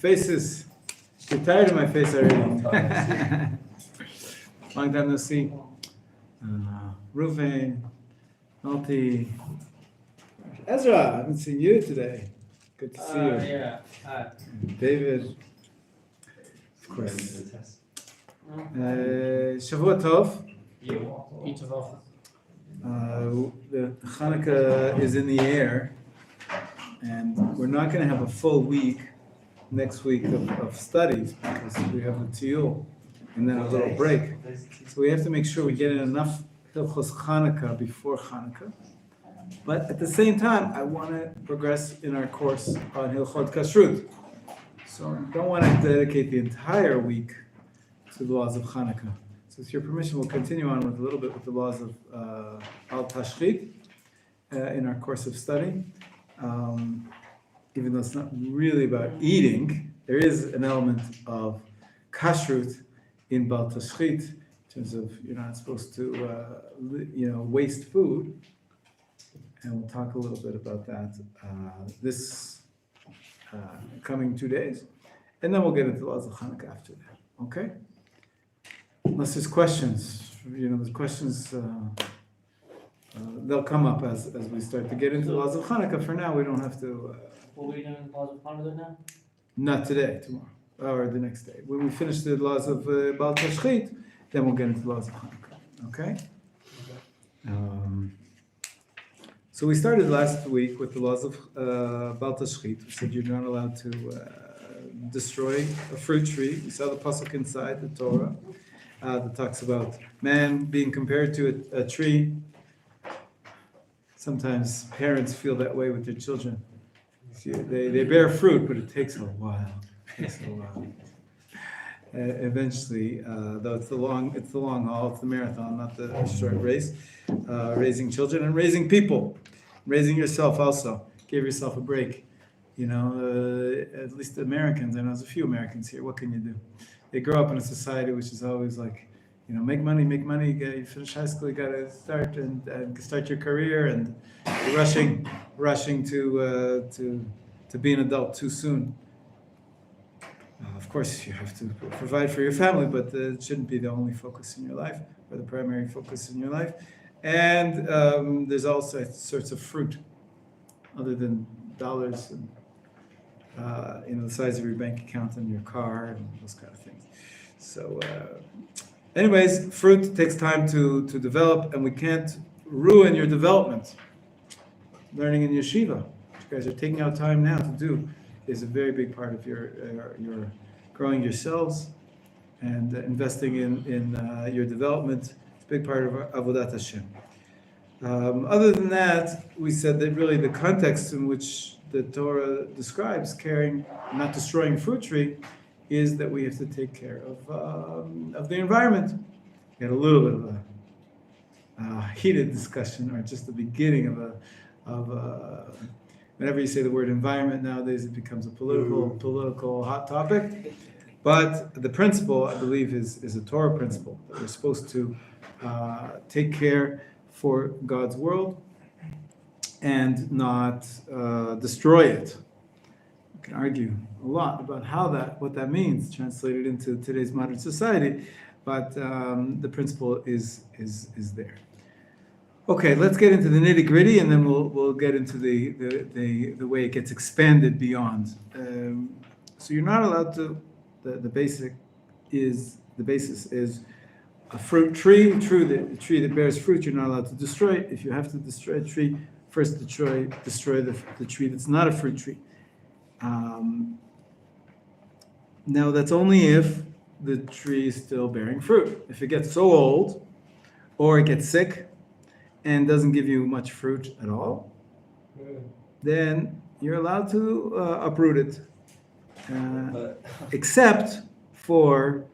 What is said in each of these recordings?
Faces. You're tired of my face already. Long time no see. Ruvain, Malti, Ezra. I haven't seen you today. Good to see you. Yeah. Hi. David. Of course. Shavua Tov. The Hanukkah is in the air, and we're not going to have a full week next week of studies because we have the Tiyul and then a little break. So we have to make sure we get in enough Hilchos Hanukkah before Hanukkah. But at the same time, I want to progress in our course on Hilchot Kashrut. So I don't want to dedicate the entire week to the laws of Hanukkah. So with your permission, we'll continue on with a little bit with the laws of Al-Tashchit in our course of study. Even though it's not really about eating, there is an element of Kashrut in Bal Tashchit, in terms of you're not supposed to waste food. And we'll talk a little bit about that this coming 2 days. And then we'll get into the laws of Hanukkah after that. Okay? Unless there's questions. There's questions, they'll come up as we start to get into the laws of Hanukkah. For now, we don't have to... Will we do the laws of Hanukkah now? Not today, tomorrow, or the next day. When we finish the laws of Bal Tashchit, then we'll get into the laws of Hanukkah. Okay? So we started last week with the laws of Bal Tashchit. We said you're not allowed to destroy a fruit tree. We saw the pasuk inside the Torah that talks about man being compared to a tree. Sometimes parents feel that way with their children. They bear fruit, but it takes a while. Eventually, though it's the long haul, it's the marathon, not the short race. Raising children and raising people, raising yourself also. Give yourself a break. At least the Americans. I know there's a few Americans here. What can you do? They grow up in a society which is always like, make money. You finish high school, you got to start and start your career, and rushing to be an adult too soon. Of course, you have to provide for your family, but it shouldn't be the only focus in your life or the primary focus in your life. And there's also sorts of fruit, other than dollars and the size of your bank account and your car and those kind of things. So, anyways, fruit takes time to develop, and we can't ruin your development. Learning in yeshiva, which you guys are taking out time now to do, is a very big part of your growing yourselves and investing in your development. It's a big part of Avodat Hashem. Other than that, we said that really the context in which the Torah describes caring, not destroying fruit tree, is that we have to take care of the environment. We had a little bit of a heated discussion, or just the beginning of whenever you say the word environment nowadays, it becomes a political hot topic. But the principle, I believe, is a Torah principle, that we're supposed to take care for God's world and not destroy it. We can argue a lot about what that means, translated into today's modern society, but the principle is there. Okay, let's get into the nitty gritty, and then we'll get into the way it gets expanded beyond. So you're not allowed to. The basis is a fruit tree. A tree that bears fruit, you're not allowed to destroy it. If you have to destroy a tree, first destroy the tree that's not a fruit tree. Now that's only if the tree is still bearing fruit. If it gets so old, or it gets sick, and doesn't give you much fruit at all, then you're allowed to uproot it. Except for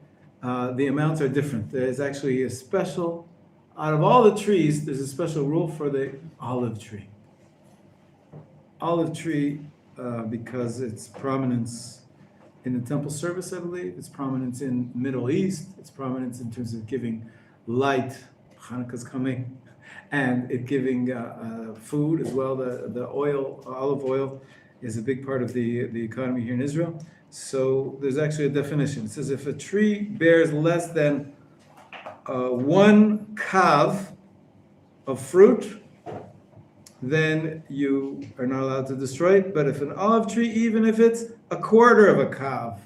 the amounts are different. There's actually a special, out of all the trees, there's a special rule for the olive tree. Olive tree, because its prominence in the temple service, I believe, its prominence in Middle East, its prominence in terms of giving light, Hanukkah's coming, and it giving food as well. The oil, olive oil, is a big part of the economy here in Israel. So there's actually a definition. It says if a tree bears less than 1 kav of fruit, then you are not allowed to destroy it. But if an olive tree, even if it's a quarter of a kav,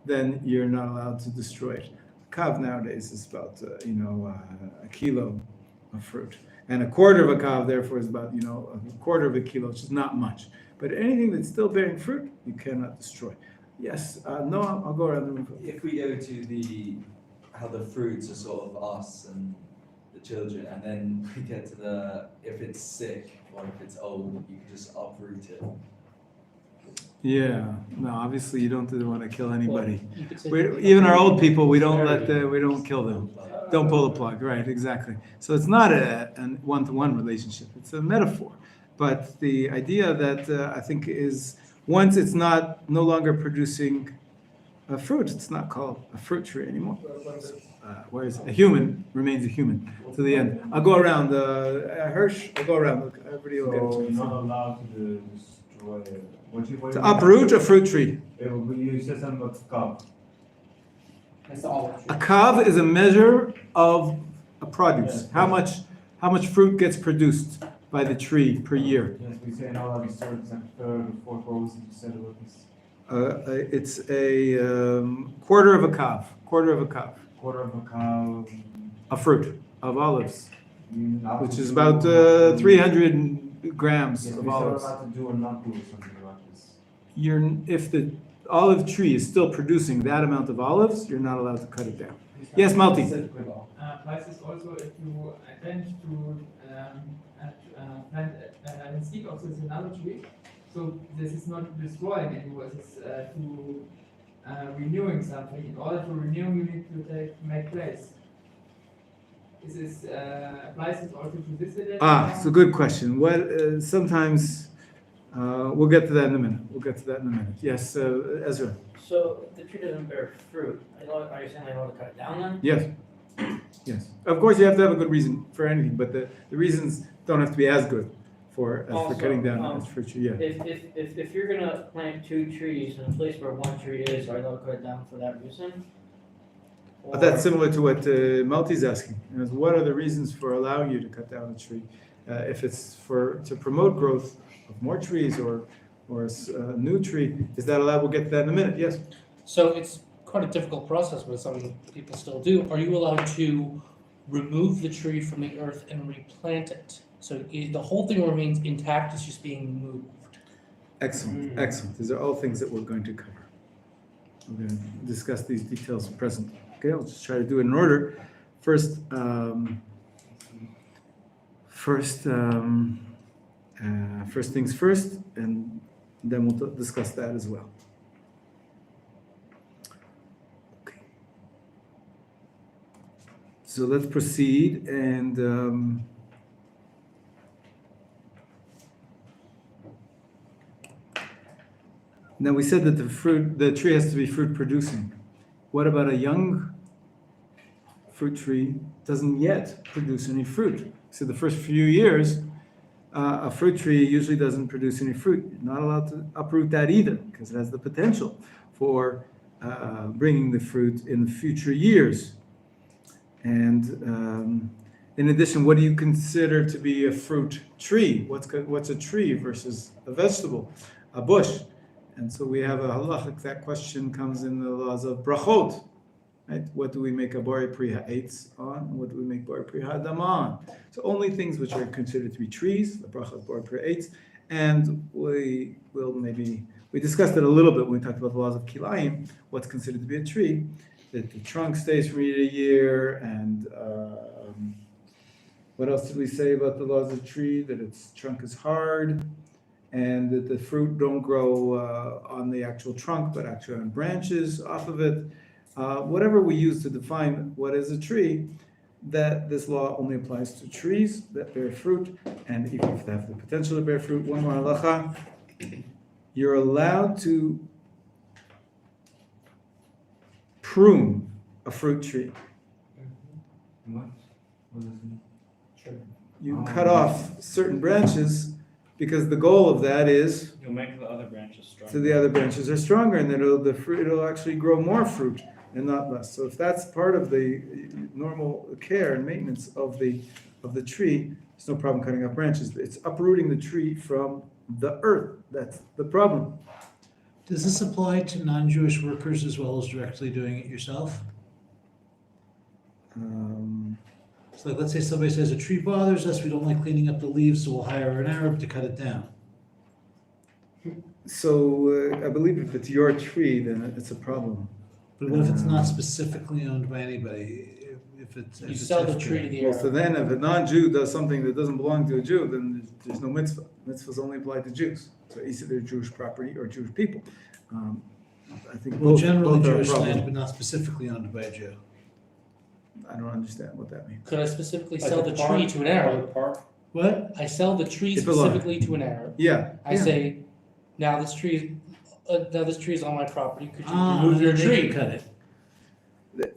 then you're not allowed to destroy it. A kav nowadays is about a kilo of fruit, and a quarter of a kav therefore is about a quarter of a kilo, which is not much. But anything that's still bearing fruit, you cannot destroy. Yes, no, I'll go around the room. If we go to how the fruits are sort of us and the children, and then we get to if it's sick or if it's old, you can just uproot it. Yeah, no, obviously you don't want to kill anybody. You could say- Even our old people, we don't kill them. Don't pull the plug, right? Exactly. So it's not a one-to-one relationship. It's a metaphor. But the idea that I think is once it's no longer producing a fruit, it's not called a fruit tree anymore. Whereas a human remains a human to the end. I'll go around. Hirsch, I'll go around. Look, everybody will get a So chance. you're not allowed to destroy what To uproot a fruit tree. You said something about cup. It's the olive A tree. kav is a measure of a produce. How much fruit gets produced by the tree per year? Yes, we say not allowed to destroy it, third or fourth rows, and you said it was It's a quarter of a kav. Quarter of a kav. quarter of a cow. A fruit of olives, Not which to is do- about 300 grams Yes, of we said olives. allowed to do or not do something like this. If the olive tree is still producing that amount of olives, you're not allowed to cut it down. Yes, Malti. Price is also if you intend to plant and speak of this another tree. So this is not destroying anymore. This is to renewing something. In order to renew, you need to make place. This is applies it also to this edition. It's a good question. Sometimes we'll get to that in a minute. Yes, Ezra. So the tree doesn't bear fruit. Are you saying I want to cut it down then? Yes. Of course, you have to have a good reason for anything, but the reasons don't have to be as good for Also, cutting down as for tree. Yeah. If you're gonna plant 2 trees in a place where 1 tree is, are you allowed to cut it down for that reason? But that's similar to what Malti's asking. What are the reasons for allowing you to cut down a tree? If it's to promote growth of more trees or a new tree, is that allowed? We'll get to that in a minute. Yes. So it's quite a difficult process, but it's something people still do. Are you allowed to remove the tree from the earth and replant it? So the whole thing remains intact, it's just being moved. Excellent. These are all things that we're going to cover. We're going to discuss these details present. Okay, I'll just try to do it in order. First things first, and then we'll discuss that as well. Okay. So let's proceed, and now we said that the tree has to be fruit producing. What about a young fruit tree doesn't yet produce any fruit? So the first few years, a fruit tree usually doesn't produce any fruit. You're not allowed to uproot that either, because it has the potential for bringing the fruit in the future years. And in addition, what do you consider to be a fruit tree? What's a tree versus a vegetable, a bush? And so we have a halachic, that question comes in the laws of brachot, right? What do we make a bori pri ha'etz on? What do we make bori pri ha'adam on? So only things which are considered to be trees, the brachot bori pri ha'etz, and we discussed it a little bit when we talked about the laws of kilayim, what's considered to be a tree, that the trunk stays from year to year, and what else did we say about the laws of tree? That its trunk is hard, and that the fruit don't grow on the actual trunk, but actually on branches off of it. Whatever we use to define what is a tree, that this law only applies to trees that bear fruit, and even if they have the potential to bear fruit. One more halacha, you're allowed to prune a fruit tree. What? What does it mean? You cut off certain branches because the goal of that is You'll make the other branches stronger. so the other branches are stronger, and then it'll actually grow more fruit and not less. So if that's part of the normal care and maintenance of the tree, there's no problem cutting up branches. It's uprooting the tree from the earth. That's the problem. Does this apply to non-Jewish workers as well as directly doing it yourself? So like, let's say somebody says a tree bothers us, we don't like cleaning up the leaves, so we'll hire an Arab to cut it down. So I believe if it's your tree, then it's a problem. But what if it's not specifically owned by anybody? If it's You if it's sell the extra? tree to the Well, so Arab. then if a non-Jew does something that doesn't belong to a Jew, then there's no mitzvah. Mitzvahs only apply to Jews. So either they're Jewish property or Jewish people. I think Well, both generally are a Jewish problem. land, but not specifically owned by a Jew. I don't understand what that means. Could I specifically Like sell a the park? tree to an Arab? Like a park? What? I sell the tree It belongs. specifically to an Arab. Yeah. I yeah. say, now this tree is on my property, could you Ah, remove your then they tree? can cut it.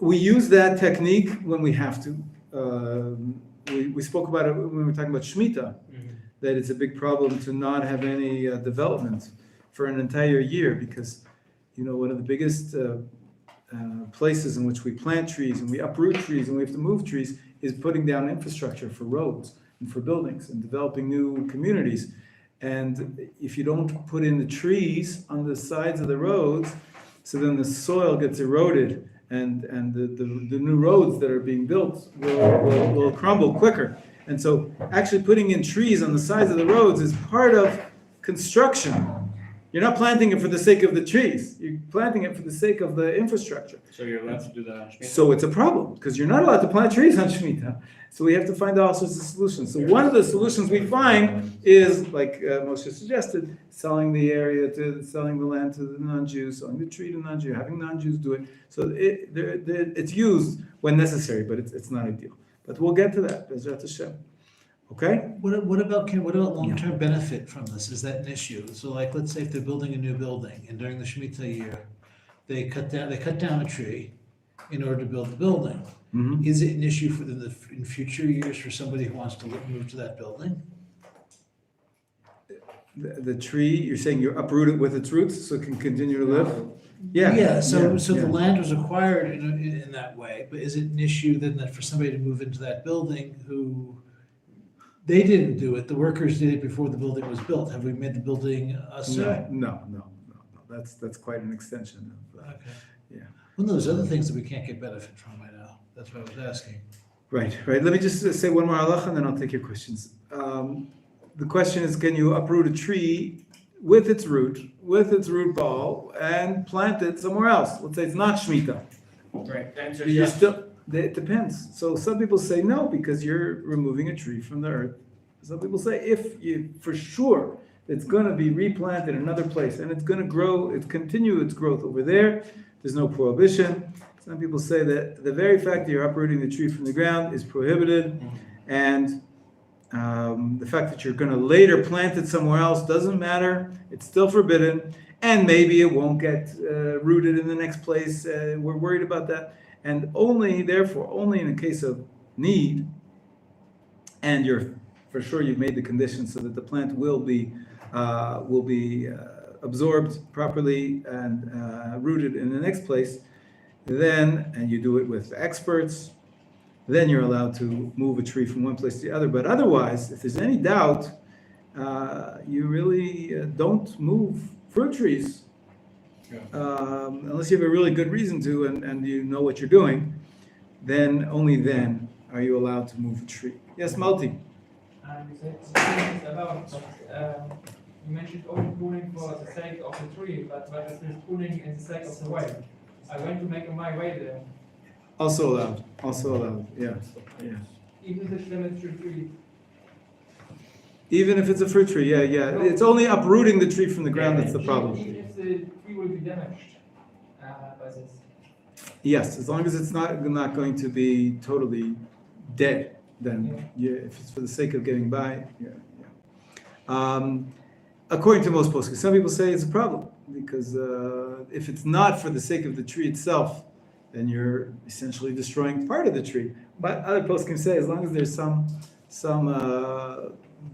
We use that technique when we have to. We spoke about it when we were talking about Shemitah, that it's a big problem to not have any development for an entire year because, one of the biggest places in which we plant trees and we uproot trees and we have to move trees is putting down infrastructure for roads and for buildings and developing new communities. And if you don't put in the trees on the sides of the roads, so then the soil gets eroded and the new roads that are being built will crumble quicker. And so actually putting in trees on the sides of the roads is part of construction. You're not planting it for the sake of the trees. You're planting it for the sake of the infrastructure. So you're allowed to do that on Shemitah? So it's a problem because you're not allowed to plant trees on Shemitah. So we have to find all sorts of solutions. So one of the solutions we find is, like Moshe suggested, selling the land to the non-Jews, selling the tree to non-Jew, having non-Jews do it. So it's used when necessary, but it's not ideal. But we'll get to that, Bezrat Hashem. Okay? What about long-term benefit from this? Is that an issue? So like, let's say if they're building a new building and during the Shemitah year, they cut down a tree in order to build the building. Mhm. Is it an issue for in future years for somebody who wants to move to that building? The tree, you're saying you uproot it with its roots so it can continue to live? Yeah. Yeah, so yeah. the land was acquired in that way, but is it an issue then that for somebody to move into that building who, they didn't do it, the workers did it before the building was built? Have we made the building a No. That's quite an extension of, Okay. yeah. Well, no, there's other things that we can't get benefit from right now. That's what I was asking. Right. Let me just say one more halacha and then I'll take your questions. The question is, can you uproot a tree with its root ball, and plant it somewhere else? Let's say it's not Shemitah. Right, the answer is You're yes. still, it depends. So some people say no, because you're removing a tree from the earth. Some people say if you, for sure, it's going to be replanted in another place and it's going to grow, continue its growth over there, there's no prohibition. Some people say that the very fact that you're uprooting the tree from the ground is prohibited, and the fact that you're going to later plant it somewhere else doesn't matter. It's still forbidden, and maybe it won't get rooted in the next place. We're worried about that, and only in a case of need, and for sure you've made the conditions so that the plant will be absorbed properly and rooted in the next place. And you do it with experts, then you're allowed to move a tree from one place to the other. But otherwise, if there's any doubt, you really don't move fruit trees unless you have a really good reason to and you know what you're doing. Only then are you allowed to move a tree. Yes, Malti. You said something is allowed, but you mentioned only pruning for the sake of the tree, but what is this pruning in the sake of the way? I went to make my way there. Also allowed. Yeah. Even if it's limited tree. Even if it's a fruit tree, yeah. It's only uprooting the tree from the ground that's the problem. Even if the tree will be damaged by this. Yes, as long as it's not going to be totally dead, then if it's for the sake of getting by, according to most poskim, some people say it's a problem because if it's not for the sake of the tree itself, then you're essentially destroying part of the tree. But other poskim say as long as there's some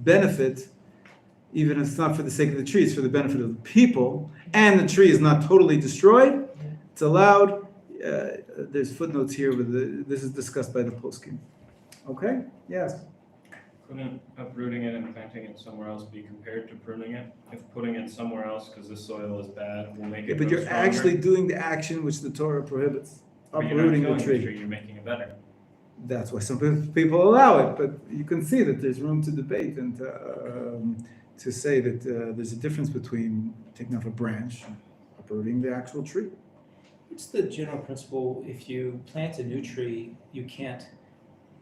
benefit, even if it's not for the sake of the tree, it's for the benefit of the people, and the tree is not totally destroyed, it's allowed. There's footnotes here this is discussed by the poskim. Okay? Yes. Couldn't uprooting it and planting it somewhere else be compared to pruning it? If putting it somewhere else because the soil is bad will make Yeah, it but grow you're stronger? actually doing the action which the Torah prohibits. But you're not Uprooting the killing tree. you're making it better. That's why some people allow it, but you can see that there's room to debate and to say that there's a difference between taking off a branch and uprooting the actual tree. What's the general principle, if you plant a new tree, you can't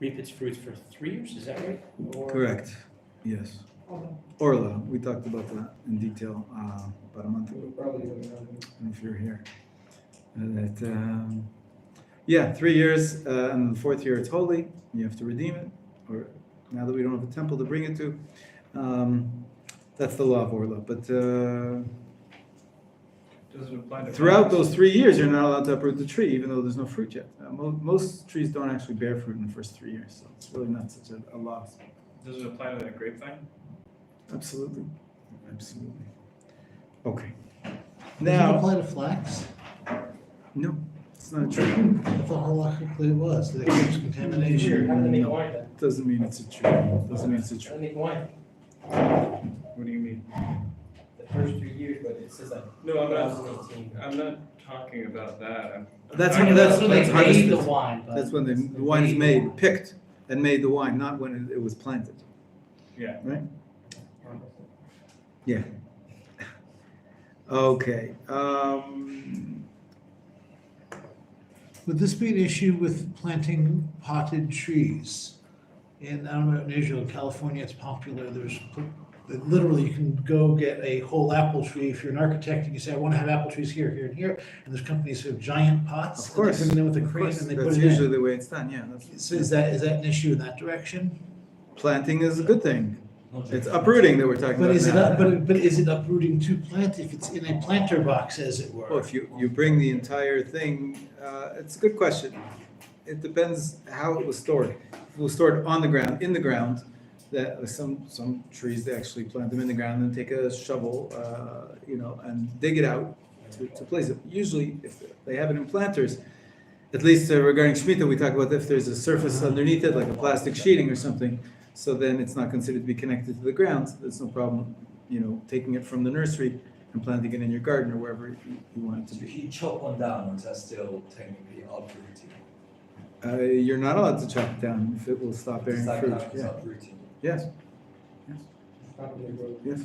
reap its fruits for 3 years, is that right? Or- Correct, yes. Okay. Orla, we talked about that in detail about a month ago. I don't know if you're here. Yeah, 3 years, and the 4th year it's holy, you have to redeem it, or now that we don't have a temple to bring it to. That's the law of Orla, but Does it apply to throughout plants? those 3 years, you're not allowed to uproot the tree, even though there's no fruit yet. Most trees don't actually bear fruit in the first 3 years, so it's really not such a loss. Does it apply to that grapevine? Absolutely, absolutely. Okay. Does it Now, apply to flax? no, it's not a tree. I thought halachically it was, that it keeps contamination. How do they make wine then? Doesn't mean it's a tree. Doesn't mean it's a How do tree. they make wine? What do you mean? The first 3 years, but it says like No, I'm not 2018. talking about that. That's talking when about That's when they harvested. made the wine, but. That's when the wine is made, picked, and made the wine, not when it was planted. Yeah. Right? Yeah. Okay. Would this be an issue with planting potted trees? In, I don't know, in Israel, in California, it's popular, literally you can go get a whole apple tree. If you're an architect and you say, I want to have apple trees here, here, and here, and there's companies who have giant pots. Of course. And they bring them in with a Of crane course, and they put that's it in. usually the way it's done, yeah. So is that an issue in that direction? Planting is a good thing. It's uprooting that we're talking But about is it, now. but is it uprooting to plant if it's in a planter box, as it were? Well, if you bring the entire thing, it's a good question. It depends how it was stored. If it was stored on the ground, in the ground, that some trees, they actually plant them in the ground and take a shovel, and dig it out to place it. Usually, if they have it in planters, at least regarding Shemitah, we talk about if there's a surface underneath it, like a plastic sheeting or something, so then it's not considered to be connected to the ground. So there's no problem, taking it from the nursery and planting it in your garden or wherever you want it to So if be. you chop one down, or is that still technically uprooting? You're not allowed to chop it down if it will stop bearing Does that fruit. count as Yeah. uprooting? Yes. Probably grow. Yes.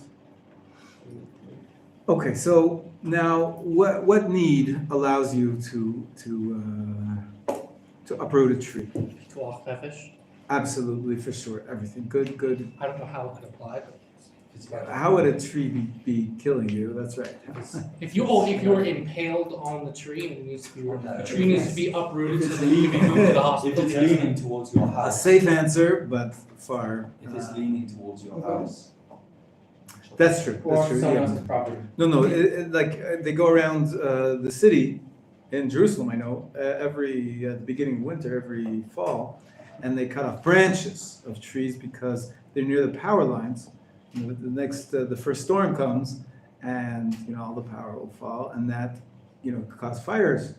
Okay, so now what need allows you to uproot a tree? Tuach nefesh. Absolutely, for sure, everything. Good. I don't know how it could apply, but It's about- How would a tree be killing you? That's right. if you were impaled on the tree and it needs to be, the tree needs to be uprooted so that you can be moved to the If hospital. it's leaning towards your A house, safe answer, but far. if it's leaning towards your house. That's true. Or That's true. someone Yeah. else's property. No. They go around the city in Jerusalem. I know every at the beginning of winter, every fall, and they cut off branches of trees because they're near the power lines. The first storm comes, and all the power will fall, and that could cause fires.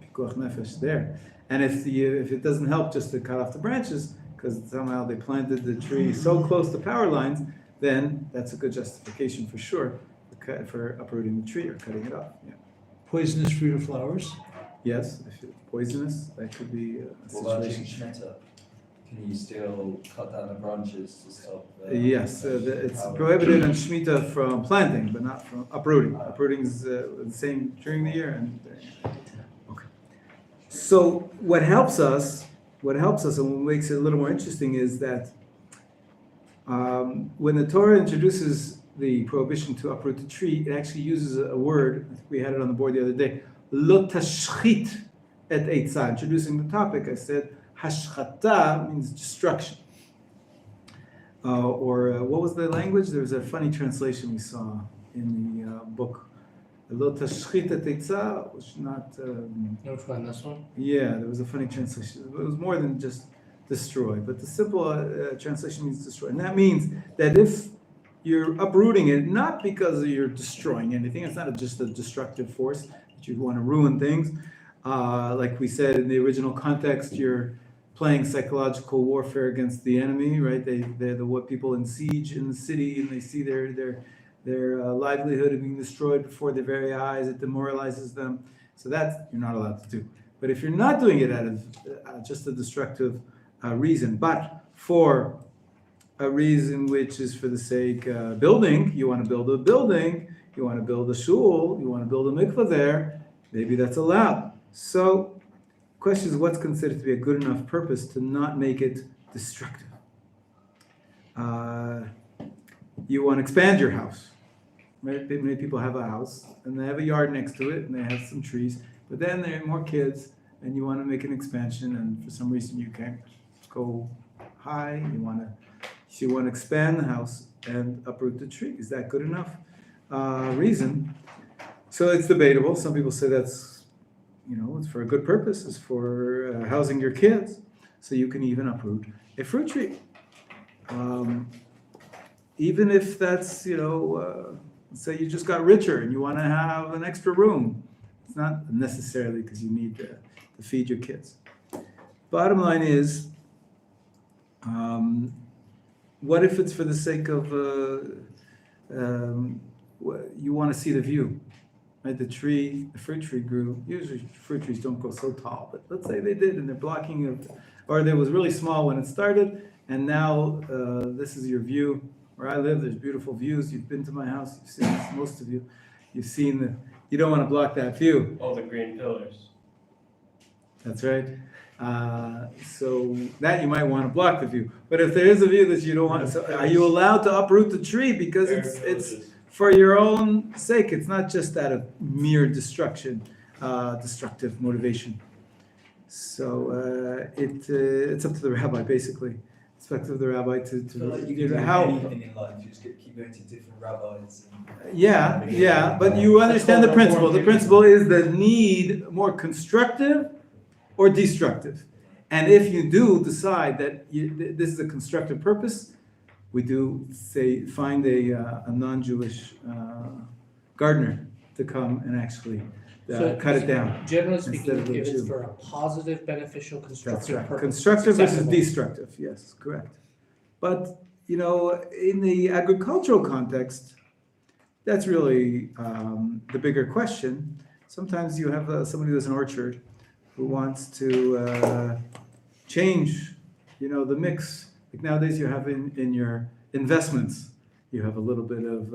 Pikuach nefesh there. And if it doesn't help just to cut off the branches because somehow they planted the tree so close to power lines, then that's a good justification for sure for uprooting the tree or cutting it off. Yeah. Poisonous fruit or flowers? Yes, if it's poisonous, that could be a What about situation. Shemitah? Can you still cut down the branches to stop? Yes, it's power? prohibited on Shemitah from planting, but not from uprooting. Uprooting is the same during the year. And okay. So what helps us and what makes it a little more interesting is that when the Torah introduces the prohibition to uproot the tree, it actually uses a word. I think we had it on the board the other day. Lo tashchit et eitzah. Introducing the topic, I said hashchata means destruction. What was the language? There was a funny translation we saw in the book. Lo tashchit et eitzah was not. Which one, this one? Yeah, there was a funny translation. It was more than just destroy, but the simple translation means destroy. And that means that if you're uprooting it, not because you're destroying anything. It's not just a destructive force that you want to ruin things. Like we said in the original context, you're playing psychological warfare against the enemy, right? They're the what people in siege in the city, and they see their livelihood being destroyed before their very eyes. It demoralizes them. So that's you're not allowed to do. But if you're not doing it out of just a destructive reason, but for a reason which is for the sake building, you want to build a building, you want to build a shul, you want to build a mikveh there, maybe that's allowed. So the question is, what's considered to be a good enough purpose to not make it destructive? You want to expand your house. Many people have a house and they have a yard next to it and they have some trees, but then there are more kids and you want to make an expansion and for some reason you can't go high, you want to expand the house and uproot the tree. Is that good enough reason? So it's debatable. Some people say that's, it's for a good purpose. It's for housing your kids. So you can even uproot a fruit tree. Even if that's, let's say you just got richer and you want to have an extra room. It's not necessarily because you need to feed your kids. Bottom line is, what if it's for the sake of, you want to see the view, right? The fruit tree grew, usually fruit trees don't grow so tall, but let's say they did and they're blocking it, or they was really small when it started, and now this is your view. Where I live, there's beautiful views. You've been to my house, you've seen this, most of you. You've seen you don't want to block that view. All the green pillars. That's right. So that you might want to block the view. But if there is a view that you don't want, so are you allowed to uproot the tree because it's for your own sake? It's not just out of mere destructive motivation. So it's up to the rabbi, basically. It's up to the rabbi to like you can do how. anything in life. You just keep going to different rabbis. Yeah, but you understand the principle. The principle is the need more constructive or destructive. And if you do decide that this is a constructive purpose, we do say find a non-Jewish gardener to come and actually cut it down. Generally instead speaking, of the if it's Jew. for a positive, beneficial, That's constructive right. purpose. Constructive versus acceptable. destructive. Yes, correct. But in the agricultural context, that's really the bigger question. Sometimes you have somebody who has an orchard who wants to change, the mix. Like nowadays, you have in your investments, you have a little bit of,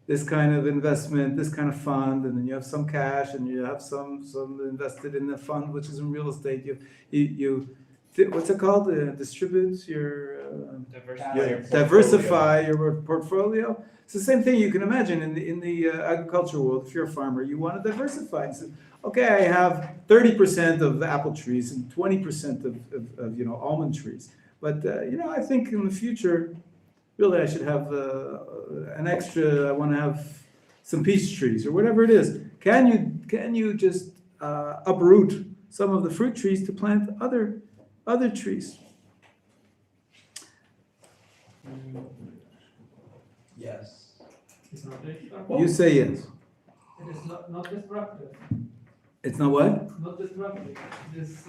this kind of investment, this kind of fund, and then you have some cash, and you have some invested in the fund, which is in real estate. You what's it called? Distribute your diversify your portfolio. It's the same thing you can imagine in the agricultural world. If you're a farmer, you want to diversify. And say, okay, I have 30% of apple trees and 20% of almond trees. But I think in the future, really, I should have an extra. I want to have some peach trees or whatever it is. Can you just uproot some of the fruit trees to plant other trees? Yes. It's not destructive. You say yes. It is not destructive. It's not what? Not destructive. It is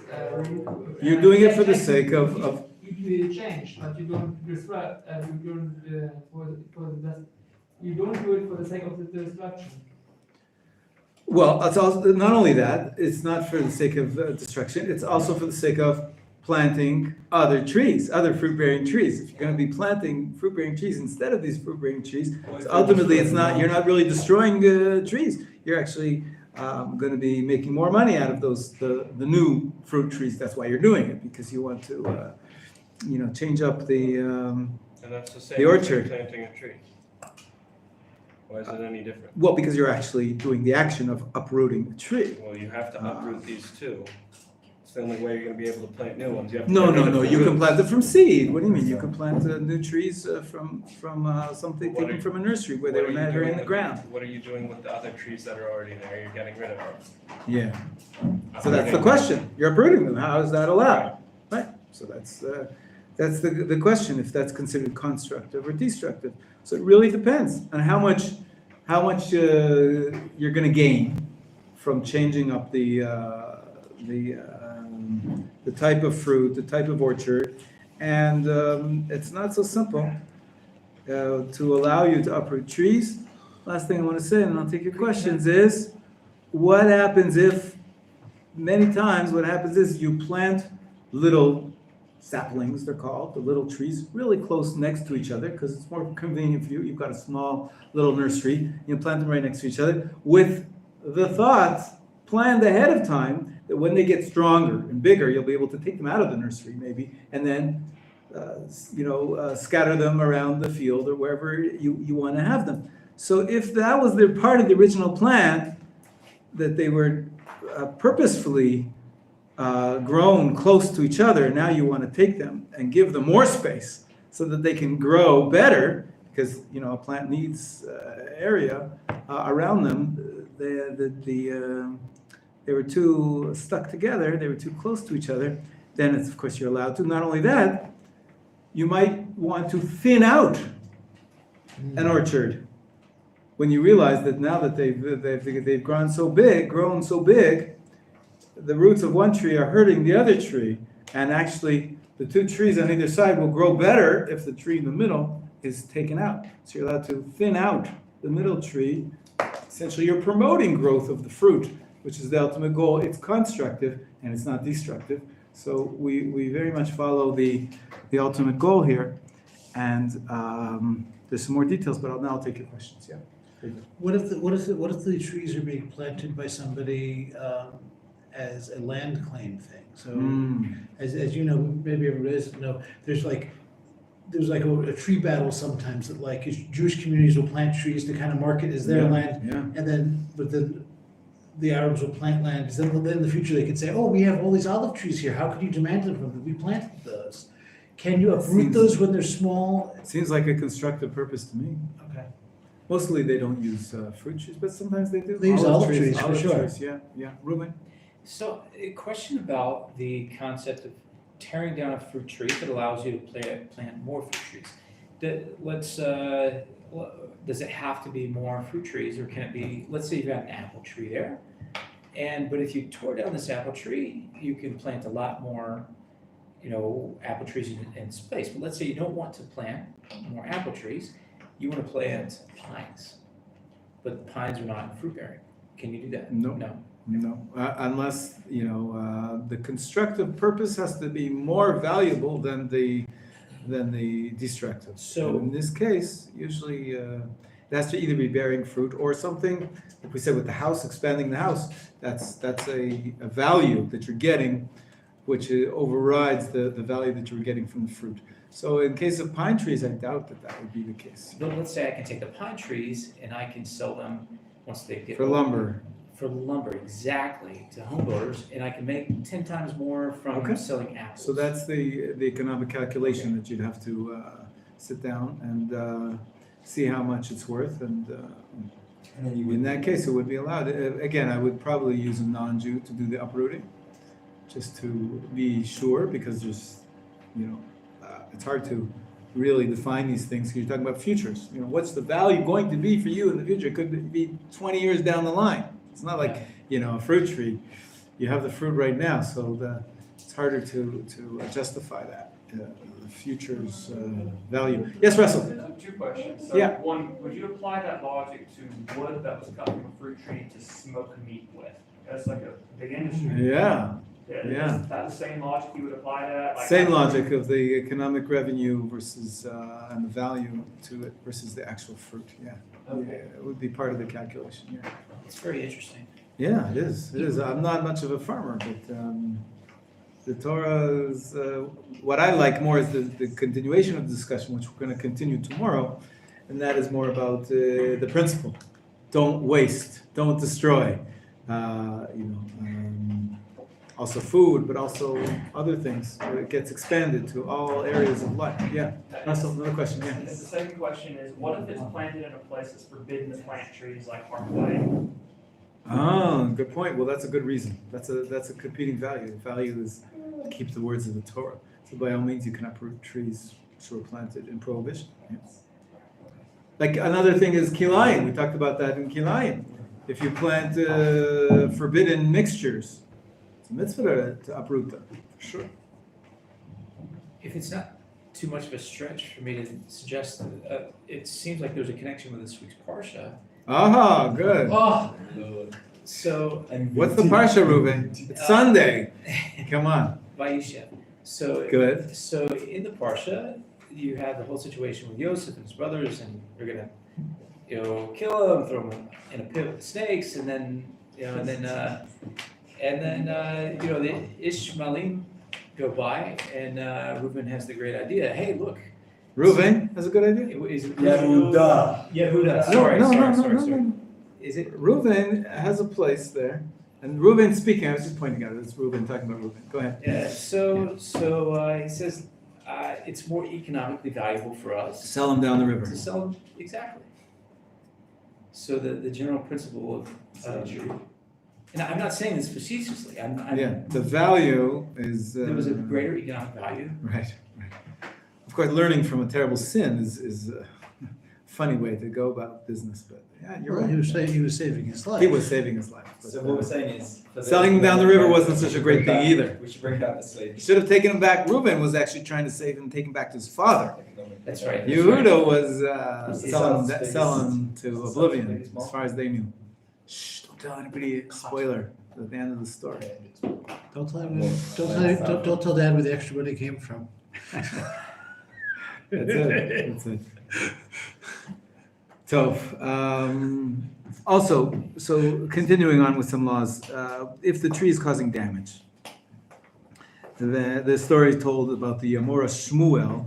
You're doing it for the sake of. It will change, but you don't disrupt. You don't you don't do it for the sake of the destruction. Well, it's also not only that. It's not for the sake of destruction. It's also for the sake of planting other trees, other fruit-bearing trees. If you're going to be planting fruit-bearing trees instead of these fruit-bearing trees, so ultimately you're not really destroying trees. You're actually going to be making more money out of the new fruit trees. That's why you're doing it, because you want to change up the And that's the same the orchard. as planting a tree. Why is it any different? Well, because you're actually doing the action of uprooting a tree. Well, you have to uproot these two. It's the only way you're gonna be able to plant new ones. You have to No, get rid of the you can roots. plant it from seed. What do you mean? You can plant new trees from something What are taken you- from a nursery where they What were are you never doing in the with- ground. What are you doing with the other trees that are already there? You're getting rid of them. Yeah. So that's the Uprooting. question. You're uprooting them. How is that allowed? Right. So That's the question, if that's considered constructive or destructive. So it really depends on how much you're going to gain from changing up the type of fruit, the type of orchard, and it's not so simple to allow you to uproot trees. Last thing I want to say, and I'll take your questions, is what happens if, many times what happens is you plant little saplings, they're called, the little trees, really close next to each other, because it's more convenient for you. You've got a small little nursery, you plant them right next to each other, with the thought planned ahead of time that when they get stronger and bigger, you'll be able to take them out of the nursery maybe, and then scatter them around the field or wherever you want to have them. So if that was their part of the original plan, that they were purposefully grown close to each other, now you want to take them and give them more space so that they can grow better, because a plant needs area around them. They were too stuck together, they were too close to each other, then of course you're allowed to. Not only that, you might want to thin out an orchard when you realize that now that they've grown so big, the roots of one tree are hurting the other tree, and actually the two trees on either side will grow better if the tree in the middle is taken out. So you're allowed to thin out the middle tree. Essentially, you're promoting growth of the fruit, which is the ultimate goal. It's constructive and it's not destructive. So we very much follow the ultimate goal here. And there's some more details, but now I'll take your questions. Yeah. What if the trees are being planted by somebody as a land claim thing? So as you know, maybe everybody doesn't know, there's like a tree battle sometimes that like Jewish communities will plant trees to kind of mark it as their land, and then the Arabs will plant land, because then in the future they could say, oh, we have all these olive trees here, how could you demand them from them? We planted those. Can you uproot those when they're small? It seems like a constructive purpose to me. Okay. Mostly they don't use fruit trees, but sometimes they do. They use olive trees, for sure. Trees, yeah. Ruben? So, a question about the concept of tearing down a fruit tree that allows you to plant more fruit trees. Does it have to be more fruit trees, or can it be, let's say you've got an apple tree there, but if you tore down this apple tree, you can plant a lot more, apple trees in its place. But let's say you don't want to plant more apple trees, you want to plant pines, but the pines are not fruit bearing. Can you do that? No. Unless, the constructive purpose has to be more valuable than the destructive. So in this case, usually it has to either be bearing fruit or something, like we said with the house, expanding the house, that's a value that you're getting, which overrides the value that you were getting from the fruit. So in case of pine trees, I doubt that would be the case. But let's say I can take the pine trees and I can sell them once they get For lumber. For lumber, exactly, to home builders, and I can make 10 times more from selling apples. So that's the economic calculation that you'd have to sit down and see how much it's worth, and then you in that case, it would be allowed. Again, I would probably use a non-Jew to do the uprooting, just to be sure, because there's, it's hard to really define these things, because you're talking about futures. What's the value going to be for you in the future? It could be 20 years down the line. It's not like, a fruit tree. You have the fruit right now, so it's harder to justify that, the future's value. Yes, Russell? Two questions. So Yeah. One, would you apply that logic to wood that was cut from a fruit tree to smoke meat with? That's like a big industry. Yeah. Is that the same logic you would apply to that? Like Same logic of the economic revenue versus, and the value to it versus the actual fruit, yeah. Okay. Yeah, it would be part of the calculation, yeah. It's very interesting. Yeah, it is. I'm not much of a farmer, but the Torah is, what I like more is the continuation of the discussion, which we're going to continue tomorrow, and that is more about the principle. Don't waste, don't destroy, also food, but also other things. So it gets expanded to all areas of life. Yeah. Russell, another question. And Yeah. the second question is, what if it's planted in a place that's forbidden to plant trees like Parkway? Oh, good point. Well, that's a good reason. That's a competing value. The value is to keep the words of the Torah. So by all means, you can uproot trees which were planted in prohibition. Yes. Like another thing is kilayim. We talked about that in kilayim. If you plant forbidden mixtures, it's a mitzvah to uproot them, for sure. If it's not too much of a stretch for me to suggest, it seems like there's a connection with this week's parsha. Aha, good. Oh, So, What's the parsha, Reuben? It's Sunday. Come on. Vayishev. So, Good. So in the parsha, you have the whole situation with Yosef and his brothers, and they're gonna, kill him, throw him in a pit with the snakes, and then, the Ishmaelim go by, and Reuben has the great idea. Hey, look. Reuben has a good idea. Is it Yehuda. Yehuda? No, Sorry. no. Is it? Reuben has a place there. And Reuben speaking, I was just pointing out, it's Reuben talking about Reuben. Go ahead. Yeah. So he says it's more economically valuable for us Sell them down the river. to sell them exactly. So the general principle of and I'm not saying this facetiously. Yeah, the value is. There was a greater economic value. Right. Of course, learning from a terrible sin is a funny way to go about business, but yeah, you're Well, right. he was saving his life. He was saving his life. But, So what we're saying is, for selling them down the river wasn't such a great thing either. We should bring back the He slaves. should have taken him back. Reuben was actually trying to save him, take him back to his father. That's right. Yehuda was selling Selling him to oblivion, as far as they knew. Shh! Don't tell anybody. Spoiler at the end of the story. Don't tell Dad where the extra money came from. That's it. So, also, so continuing on with some laws, if the tree is causing damage, the story is told about the Amora Shmuel,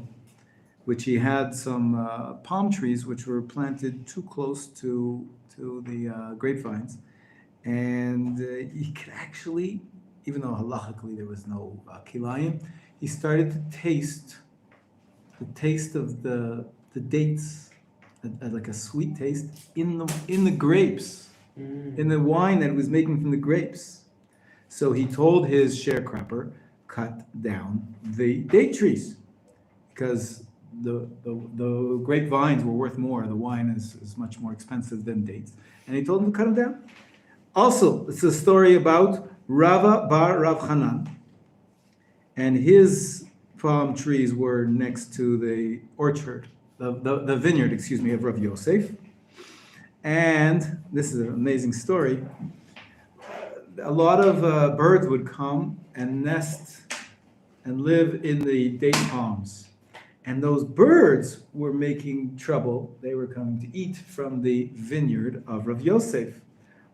which he had some palm trees which were planted too close to the grapevines, and he could actually, even though halachically there was no kilayim, he started to taste the taste of the dates, like a sweet taste in the grapes, in the wine that he was making from the grapes. So he told his sharecropper, cut down the date trees, because the grapevines were worth more. The wine is much more expensive than dates, and he told him to cut them down. Also, it's a story about Rava bar Rav Hanan, and his palm trees were next to the orchard, the vineyard, of Rav Yosef. And this is an amazing story. A lot of birds would come and nest and live in the date palms. And those birds were making trouble. They were coming to eat from the vineyard of Rav Yosef.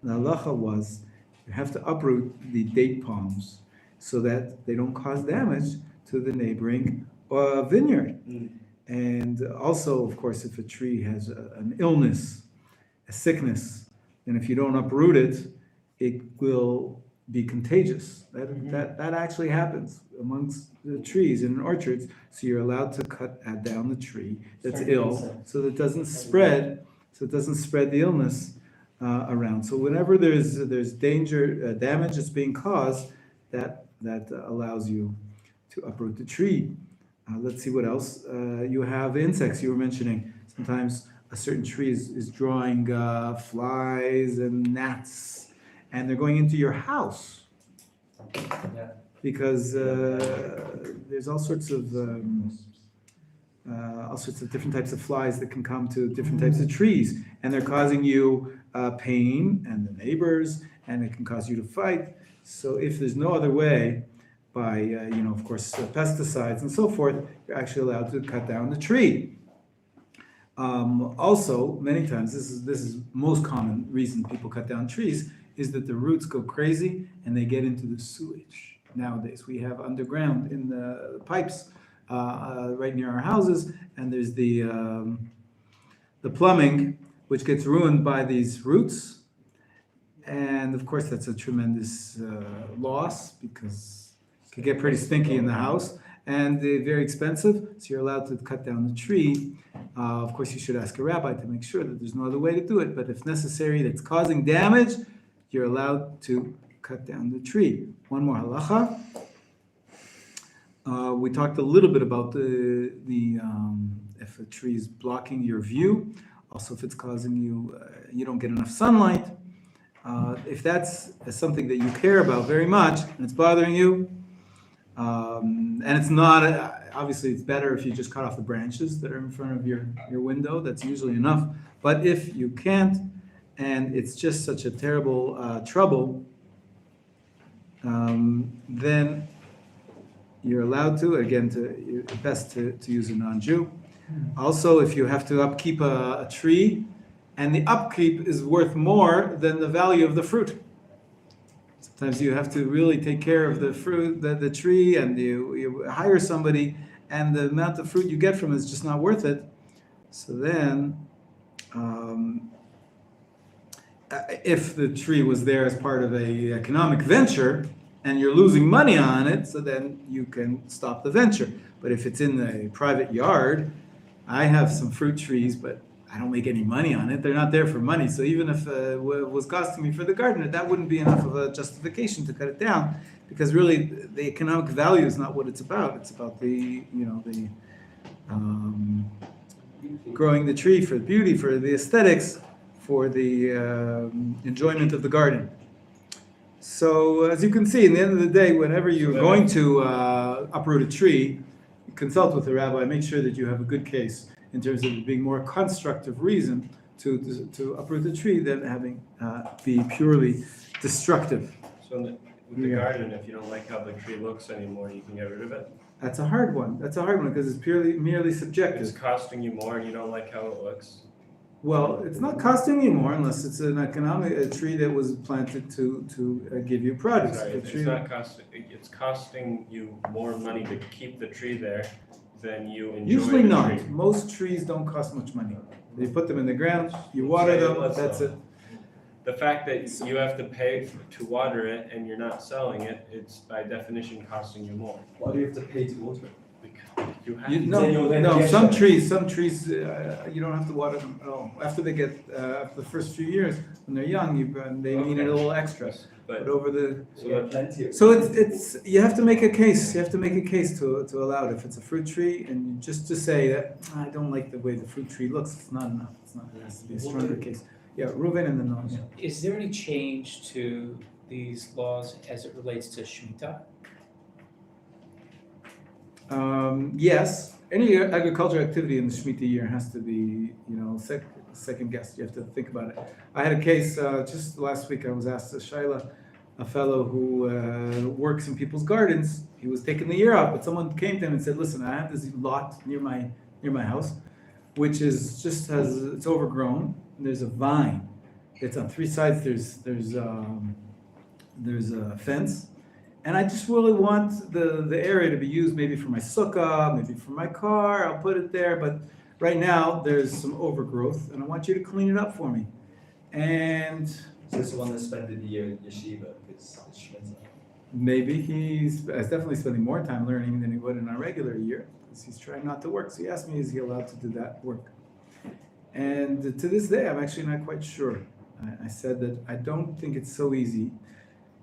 The halacha was, you have to uproot the date palms so that they don't cause damage to the neighboring vineyard. And also, of course, if a tree has an illness, a sickness, and if you don't uproot it, it will be contagious. That actually happens amongst the trees in orchards. So you're allowed to cut down the tree that's ill, so that it doesn't spread. So it doesn't spread the illness around. So whenever there's danger, damage that's being caused, that allows you to uproot the tree. Let's see what else. You have insects you were mentioning. Sometimes a certain tree is drawing flies and gnats, and they're going into your house. Because there's all sorts of different types of flies that can come to different types of trees, and they're causing you pain, and the neighbors, and it can cause you to fight. So if there's no other way, by of course pesticides and so forth, you're actually allowed to cut down the tree. Also, many times this is most common reason people cut down trees is that the roots go crazy and they get into the sewage. Nowadays we have underground in the pipes right near our houses, and there's the plumbing which gets ruined by these roots, and of course that's a tremendous loss because it can get pretty stinky in the house, and they're very expensive, so you're allowed to cut down the tree. Of course, you should ask a rabbi to make sure that there's no other way to do it, but if necessary, that's causing damage, you're allowed to cut down the tree. One more halacha. We talked a little bit about if a tree is blocking your view, also if it's causing you don't get enough sunlight. If that's something that you care about very much and it's bothering you, and it's not, obviously it's better if you just cut off the branches that are in front of your window, that's usually enough. But if you can't, and it's just such a terrible trouble, then you're allowed to, again, best to use a non-Jew. Also, if you have to upkeep a tree, and the upkeep is worth more than the value of the fruit. Sometimes you have to really take care of the fruit, the tree, and you hire somebody, and the amount of fruit you get from it is just not worth it. So then, if the tree was there as part of a economic venture, and you're losing money on it, so then you can stop the venture. But if it's in a private yard, I have some fruit trees, but I don't make any money on it. They're not there for money. So even if it was costing me for the gardener, that wouldn't be enough of a justification to cut it down, because really the economic value is not what it's about. It's about the growing the tree for beauty, for the aesthetics, for the enjoyment of the garden. So as you can see, in the end of the day, whenever you're going to uproot a tree, consult with the rabbi, make sure that you have a good case in terms of it being more constructive reason to uproot the tree than having be purely destructive. So with the garden, if you don't like how the tree looks anymore, you can get rid of it? That's a hard one. That's a hard one because it's merely subjective. It's costing you more and you don't like how it looks? Well, it's not costing you more unless it's a tree that was planted to give you produce. Sorry, it's costing you more money to keep the tree there than you enjoy Usually the not. tree. Most trees don't cost much money. You put them in the ground, you water them, that's it. The fact that you have to pay to water it and you're not selling it, it's by definition costing you more. Why do you have to pay to water it? Because you have No, some trees, you don't have to water them at all. After they get, after the first few years, when they're young, they need a little extra. But over the, so it's you have to make a case. You have to make a case to allow it. If it's a fruit tree, and just to say that I don't like the way the fruit tree looks, it's not enough. It's not. It has to be a stronger case. Yeah, Reuven and then no. Yeah. Is there any change to these laws as it relates to Shemitah? Yes, any agricultural activity in the Shemitah year has to be, second guessed. You have to think about it. I had a case just last week. I was asked a fellow who works in people's gardens. He was taking the year off, but someone came to him and said, "Listen, I have this lot near my house, which is it's overgrown. And there's a vine. It's on three sides. There's a fence." And I just really want the area to be used maybe for my sukkah, maybe for my car. I'll put it there. But right now, there's some overgrowth, and I want you to clean it up for me. And So this is the one that spent the year in yeshiva because it's Shemitah. maybe he's definitely spending more time learning than he would in a regular year because he's trying not to work. So he asked me, is he allowed to do that work? And to this day, I'm actually not quite sure. I said that I don't think it's so easy.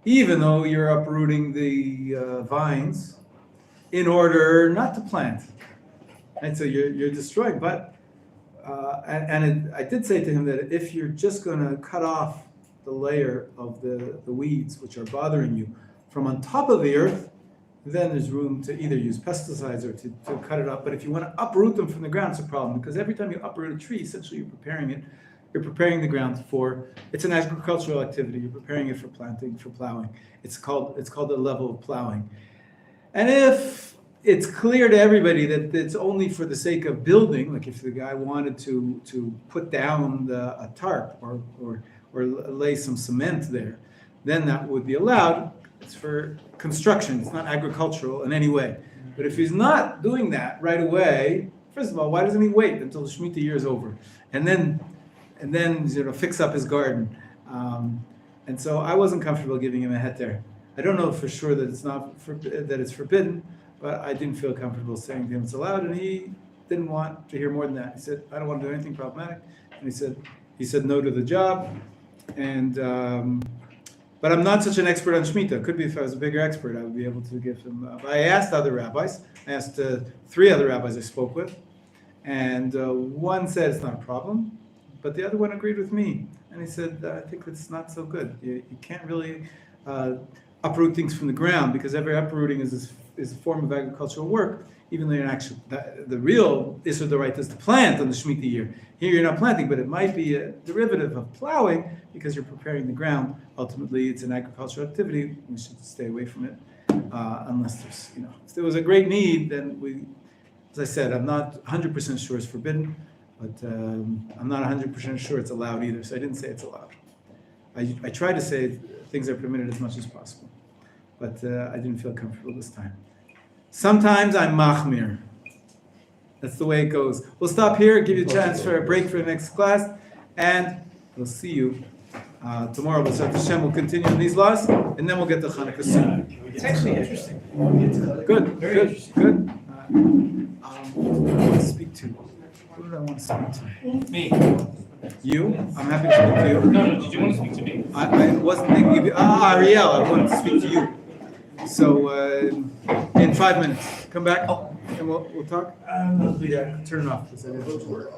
Even though you're uprooting the vines in order not to plant, and so you're destroying. But I did say to him that if you're just going to cut off the layer of the weeds which are bothering you from on top of the earth, then there's room to either use pesticides or to cut it up. But if you want to uproot them from the ground, it's a problem because every time you uproot a tree, essentially you're preparing the ground it's an agricultural activity. You're preparing it for planting, for plowing. It's called the level of plowing. And if it's clear to everybody that it's only for the sake of building, like if the guy wanted to put down a tarp or lay some cement there, then that would be allowed. It's for construction. It's not agricultural in any way. But if he's not doing that right away, first of all, why doesn't he wait until the Shemitah year is over and then fix up his garden? And so I wasn't comfortable giving him a heter. I don't know for sure that it's forbidden, but I didn't feel comfortable saying to him it's allowed, and he didn't want to hear more than that. He said, "I don't want to do anything problematic," and he said no to the job, and But I'm not such an expert on Shemitah. Could be if I was a bigger expert, I would be able to give him. But I asked other rabbis. I asked 3 other rabbis I spoke with, and one said it's not a problem, but the other one agreed with me, and he said I think it's not so good. You can't really uproot things from the ground because every uprooting is a form of agricultural work. Even though you're not actually, the real issue of the right is to plant on the Shemitah year. Here you're not planting, but it might be a derivative of plowing because you're preparing the ground. Ultimately, it's an agricultural activity. We should stay away from it unless there's, if there was a great need, then as I said, I'm not 100% sure it's forbidden, but I'm not 100% sure it's allowed either. So I didn't say it's allowed. I try to say things are permitted as much as possible, but I didn't feel comfortable this time. Sometimes I'm Machmir. That's the way it goes. We'll stop here, give you a chance for a break for the next class, and we'll see you tomorrow. We'll continue on these laws, and then we'll get to Hanukkah soon. It's actually interesting. Good, Very good, interesting. good. Who do I want to speak to? Who do I want to speak to? Me. You? I'm happy to speak to you. No, did you want to speak to me? I wasn't thinking of you. Ariel, I wanted to speak to you. So, in 5 minutes, come back and we'll talk. Yeah, turn it off because I didn't want to work.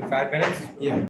5 minutes? Yeah.